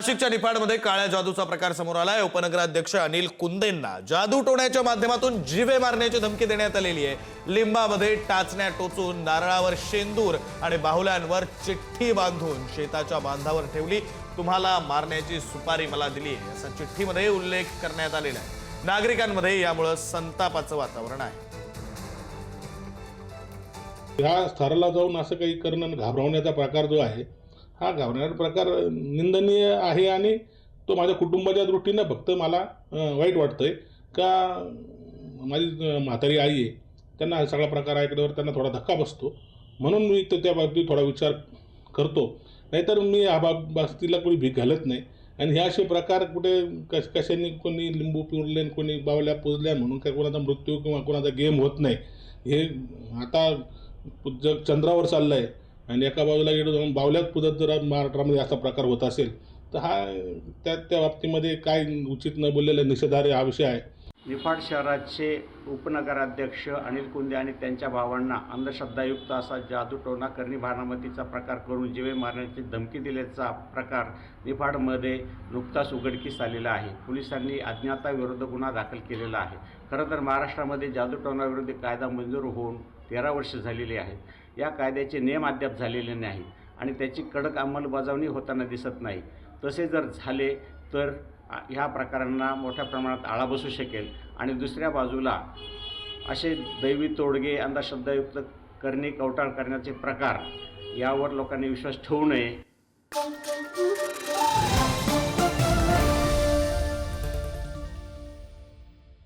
नाशिकच्या निफाडमध्ये काळ्या जादूचा प्रकार समोर आलाय। उपनगराध्यक्ष अनिल कुंदेंना जादू टोण्याच्या माध्यमातून जीवे मारण्याची धमकी देण्यात आलेली आहे। लिंबामध्ये टाचण्या टोचून, नारळावर शेंदूर आणि बाहुल्यांवर चिठ्ठी बांधून शेताच्या बांधावर ठेवली। तुम्हाला मारण्याची सुपारी मला दिली आहे, असा चिठ्ठीमध्ये उल्लेख करण्यात आलेला आहे। नागरिकांमध्ये यामुळे संतापाचं वातावरण आहे। या स्तराला जाऊन असं काही करणं, घाबरवण्याचा प्रकार जो आहे हा घाबरण्याचा प्रकार निंदनीय आहे आणि तो माझ्या कुटुंबाच्या दृष्टीने फक्त मला वाईट वाटतंय का माझी म्हातारी आई आहे, त्यांना सगळा प्रकार ऐकल्यावर त्यांना थोडा धक्का बसतो, म्हणून मी त्या बाबतीत थोडा विचार करतो। नाहीतर मी हा बाबतीला कोणी भीक घालत नाही आणि हे असे प्रकार कुठे कशाने कोणी लिंबू पिरले, कोणी बावल्या पुजल्या म्हणून काय कोणाचा मृत्यू किंवा कोणाचा गेम होत नाही। हे आता जग चंद्रावर चाललं आहे आणि एका बाजूला गेलो जाऊन बावल्यात पुजत जर महाराष्ट्रामध्ये असा प्रकार होत असेल तर हा त्या बाबतीमध्ये काय उचित न बोललेलं निषेधार्ह हा विषय आहे। निफाड शहराचे उपनगराध्यक्ष अनिल कुंदे आणि त्यांच्या भावांना अंधश्रद्धायुक्त असा जादूटोणा करणी बारामतीचा प्रकार करून जीवे मारण्याची धमकी दिल्याचा प्रकार निफाडमध्ये नुकताच उघडकीस आलेला आहे। पोलिसांनी अज्ञाताविरुद्ध गुन्हा दाखल केलेला आहे। खरं तर महाराष्ट्रामध्ये जादूटोणाविरोधी कायदा मंजूर होऊन 13 वर्ष झालेली आहेत। या कायद्याचे नियम अद्याप झालेले नाहीत आणि त्याची कडक अंमलबजावणी होताना दिसत नाही। तसे जर झाले तर ह्या प्रकारांना मोठ्या प्रमाणात आळा बसू शकेल आणि दुसऱ्या बाजूला असे दैवी तोडगे, अंधश्रद्धायुक्त करणी कवटाळ करण्याचे प्रकार यावर लोकांनी विश्वास ठेवू नये।